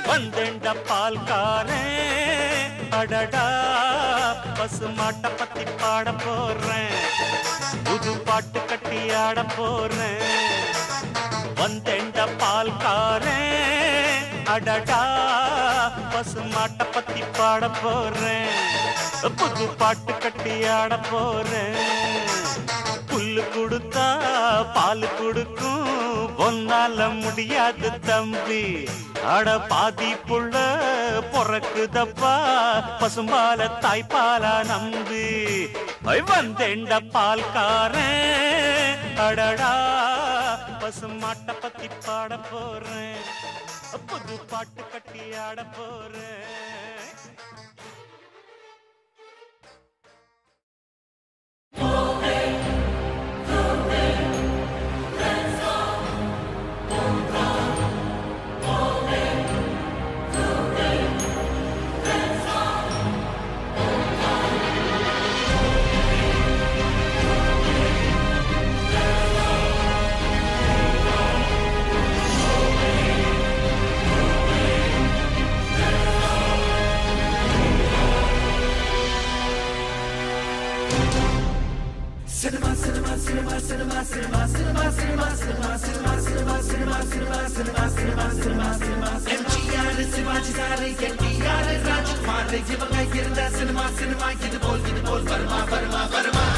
வந்தேண்ட பால்காரே அடடா பசுமாட்ட பத்தி பாட போறேன், புது பாட்டு கட்டி ஆட போறேன். வந்தேண்ட பால்காரே அடடா பசுமாட்ட பத்தி பாட போறேன், புது பாட்டு கட்டி ஆட போறேன். புல்லு கொடுத்தா பால் கொடுக்கும், ஒன்னால முடியாது தம்பி. அட பாதி புள்ள பொறக்குதப்பா, பசும்பால தாய்ப்பாலா நம்பி. வந்தேண்ட பால்காரன் அடடா பசுமாட்ட பத்தி பாட போறேன், புது பாட்டு கட்டி ஆட போறேன்.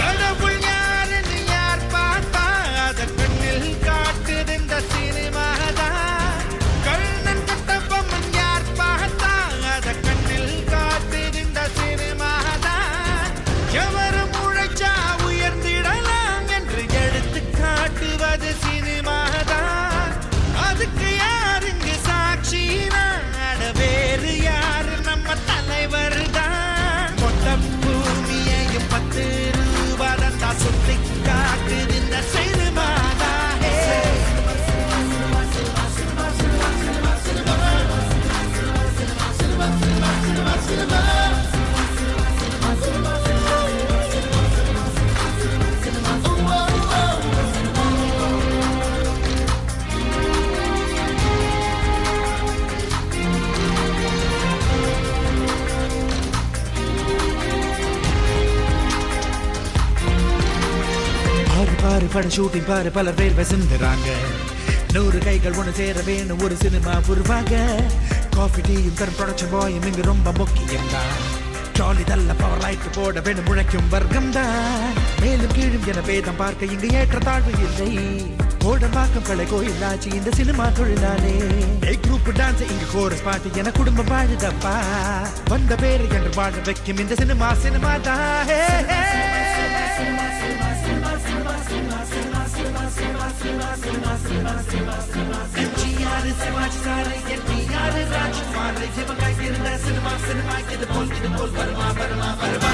கடவுள் யாருன்னு யார் பார்த்தா அத கண்ணில் காட்டுது இந்த சினிமாதான். கண்ணன் கட்டபொம்மன் யார் பார்த்தா அத கண்ணில் காட்டுது இந்த சினிமாதான். எவரும் உழைச்சா உயர்ந்திடலாம் என்று எடுத்து காட்டுவது சினிமாதான். அதுக்கு யாருங்க சாட்சினா வேறு யாரு நம்ம தலைவர் தான். மொத்த பூமியையும் 10 ரூபாய் தான் சுத்தி காட்டுது இந்த சினிமாதான். பாரு பட ஷூட்டிங் பாரு பலர் பேர் வசிந்துறாங்க. 100 கைகள் ஒன்று சேர வேணும் ஒரு சினிமா உருவாக. காஃபி டீயும் தரும் ப்ரொடக்ஷன் பாயும் இங்கு ரொம்ப முக்கியம் தான். ஜாலி தள்ள பவர் லைட் போட வேணும் முழைக்கும் வர்க்கம் தான். மேலும் கீழும் என பேதம் பார்க்க இங்கு ஏற்ற தாழ்வு இல்லை. கோடம்பாக்கம் கலை கோயிலாச்சு இந்த சினிமா தொழிலாளே. குரூப் டான்ஸ் இங்கு கோரஸ் பாட்டு என குடும்பம் வாழுதப்பா. வந்த பேரு என்று வாழ வைக்கும் இந்த சினிமா தான். எம்ஜிஆர் சிவாஜி சாரை என்டிஆர் ராஜ்குமார் இவங்க இருந்த சினிமா இது போல் வருமா வருமா வருமா.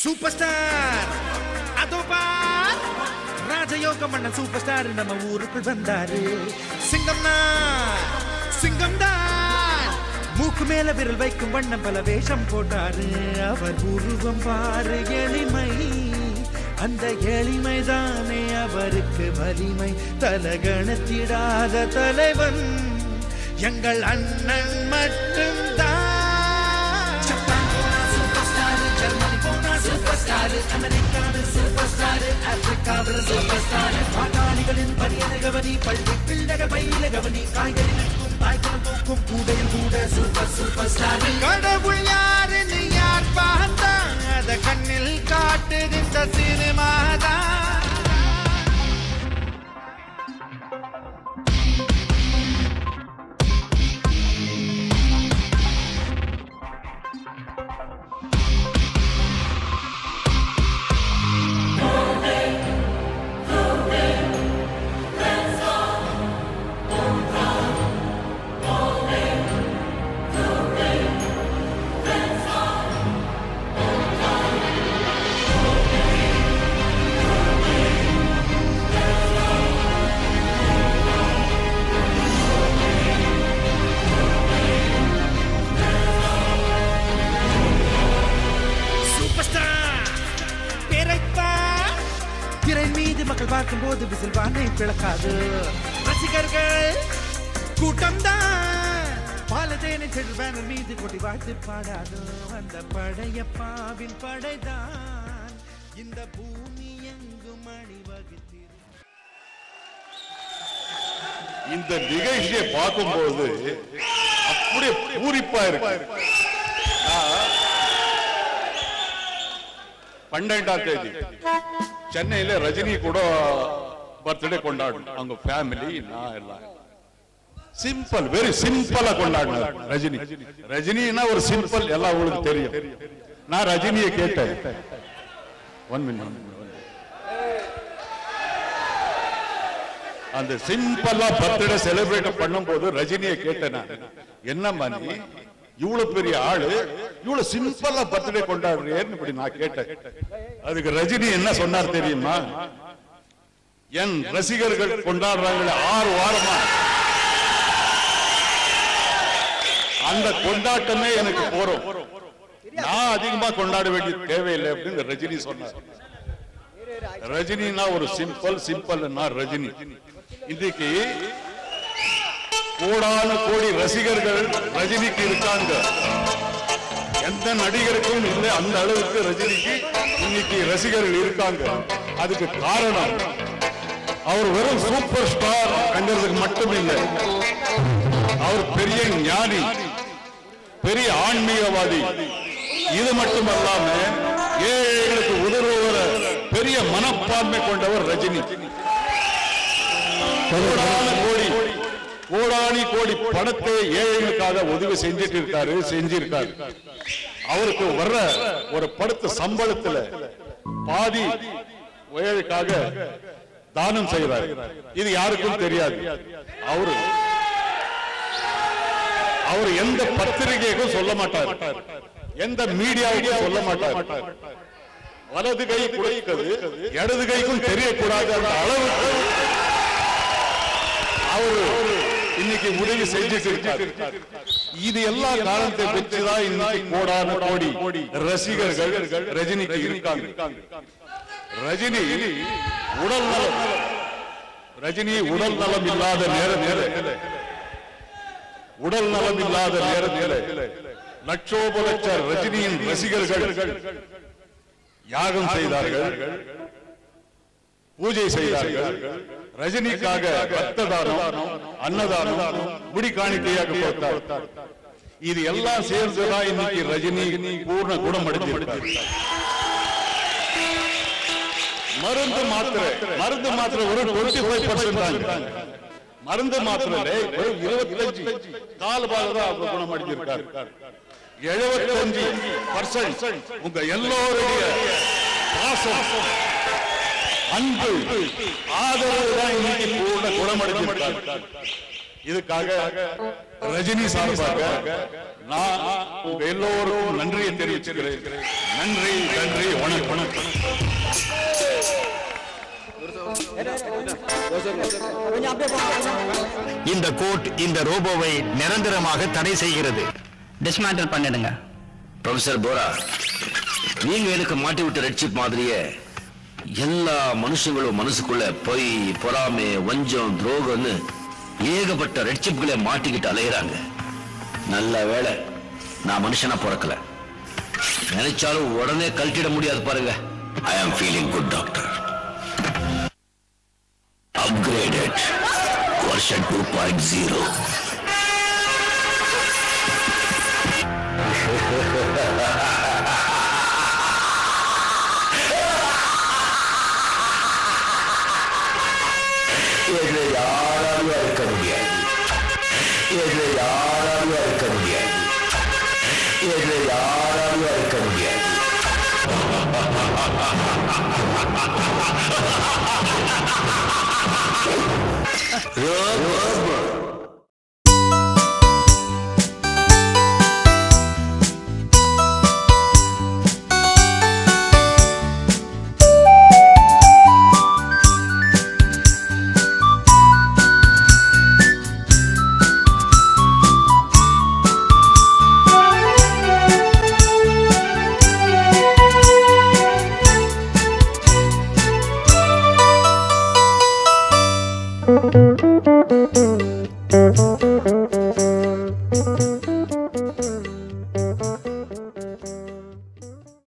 சூப்பர் ஸ்டார் அதோ பார் ராஜயோகம் பண்ண சூப்பர் ஸ்டார் நம்ம ஊருக்குள் வந்தாரு. சிங்கம் தான் மூக்கு மேல விரல் வைக்கும் வண்ணம் பல வேஷம் போட்டாரு. அவர் உருவம் பாரு எளிமை, அந்த எளிமைதானே அவருக்கு வலிமை. தலகணத்திடாத தலைவன் எங்கள் அண்ணன் மட்டும்தான். சூப்பர் ஸ்டார் அமெரிக்கான சூப்பர் ஸ்டார், ஆப்பிரிக்காவில் சூப்பர் ஸ்டார். பாட்டாளிகளின் பணியன கவனி, பள்ளி பிள்ளக பையில கவனி, காய்கறிக்கும் தாய்க்குளம் தூக்கும் கூடையில் கூட சூப்பர் ஸ்டார். கடவுள் யாருன்னு யார் பார்த்தா அத கண்ணில் காட்டுது இந்த சினிமாதான். மக்கள் பார்க்கும் போது விசில் வானை பிளக்காது. ரசிகர்கள் கூட்டம் தான் பாலதேனை சென்று பேனர் மீது கொட்டி வாழ்த்து பாடாது. அந்த படையப்பாவின் படைதான் இந்த பூமி எங்கும் அணிவகுத்து. இந்த நிகழ்ச்சியை பார்க்கும்போது அப்படியே பூரிப்பா இருக்கு. 12ஆம் தேதி சென்னையில ரஜினி கூட பர்த்டே கொண்டாடணும். அவங்க ஃபேமிலி நான் எல்லாம் சிம்பிள், வெரி சிம்பிளா கொண்டாடினார் ரஜினி. ரஜினினா ஒரு சிம்பிள், எல்லாம் உங்களுக்கு தெரியும். நான் ரஜினியை கேட்டேன். 1 minute. அந்த சிம்பிளா பர்த்டே செலிப்ரேட் பண்ணும் போது ரஜினியை கேட்டேன். என்ன மணி இவ்வளவு பெரிய ஆளு இவ்வளவு சிம்பிளா பர்த்டே கொண்டாடுறேன்னு இப்படி நான் கேட்டேன். அதுக்கு ரஜினி என்ன சொன்னார் தெரியுமா? என் ரசிகர்கள் கொண்டாடுறாங்களே 6 வாரமா, அந்த கொண்டாட்டமே எனக்கு போறோம். நான் அதிகமா கொண்டாட வேண்டிய தேவையில்லை அப்படின்னு ரஜினி சொன்னார். ரஜினினா ஒரு சிம்பிள் ரஜினி. இன்றைக்கு கோடான கோடி ரசிகர்கள் ரஜினிக்கு இருக்காங்க. எந்த நடிகருக்கும் இல்லை அந்த அளவுக்கு ரஜினிக்கு இன்னைக்கு ரசிகர்கள் இருக்காங்க. அதுக்கு காரணம் அவர் வெறும் சூப்பர் ஸ்டார் என்கிறதுக்கு மட்டும் இல்லை, அவர் பெரிய ஞானி, பெரிய ஆன்மீகவாதி. இது மட்டுமல்லாம ஏழைகளுக்கு உதவுகிற பெரிய மனப்பான்மை கொண்டவர் ரஜினி. கோடானி கோடி பணத்தை ஏழைகளுக்காக உதவி செஞ்சிருக்காரு. அவருக்கு வர்ற ஒரு படுத்த சம்பளத்துல பாதி ஏழைக்காக தானம் செய்கிறார். இது யாருக்கும் தெரியாது. அவர் எந்த பத்திரிகைக்கும் சொல்ல மாட்டார், எந்த மீடியாவுக்கும் சொல்ல மாட்டார். வலது கை குறைக்கிறது இடது கைக்கும் தெரியக்கூடாது அந்த அளவுக்கு அவர் இன்னைக்கு உதவி செஞ்சுட்டு இருக்காரு. இது எல்லா காரணத்தை பெற்றுதான் இன்னைக்கு கோடான கோடி ரசிகர்கள் ரஜினிக்கு இருக்காங்க. ரஜினி உடல் நலம் இல்லாத நேரத்தில் லட்சோப லட்ச ரஜினியின் ரசிகர்கள் யாகம் செய்தார்கள், பூஜை செய்தார்கள். ரஜினிக்காக ரத்த தானம், அன்னதானம், முடி காணிக்கையாக கொடுத்தார். இது எல்லாம் சேர்ந்துதான் இன்னைக்கு ரஜினி பூர்ண குணம் அடைந்திருக்கிறார். மருந்து மாத்திரை ஒரு 25% மருந்து மாத்திரை 25 கால்பாகதான் குணம் அடைந்திருக்கார். 75% உங்க எல்லோருடைய பாசம், அன்பு, ஆதரவு தான் இன்னைக்கு பூர்ண குணமடைந்திருக்கார். இதுக்காக ரஜினி சார்பாக நான் உங்க எல்லோருக்கும் நன்றியை தெரிவிச்சுக்கிறேன். நன்றி, வணக்கம். இந்த கோர்ட் இந்த ரோபோவை நிரந்தரமாக தடை செய்கிறது. டிஸ்மேண்டில் பண்ணிடுங்க. ப்ரொஃபசர் போரா, நீங்க எனக்கு மாட்டி விட்ட ரெட் சிப் மாதிரியே எல்லா மனுஷங்களும் மனசுக்குள்ள பொய், பொறாமை, வஞ்சம், துரோகம்னு ஏகப்பட்ட ரெட் சிப்களை மாட்டிக்கிட்டு அலையிறாங்க. நல்ல வேளை நான் மனுஷனா பிறக்கல. நினைச்சாலும் உடனே கழட்டிட முடியாது பாருங்க. ஐ ஆம் feeling good doctor. Upgraded version 2.0. யாராலும் இருக்க முடியாது, யாராலும் இருக்க முடியாது, யாராலும் இருக்க முடியாது. Thank you.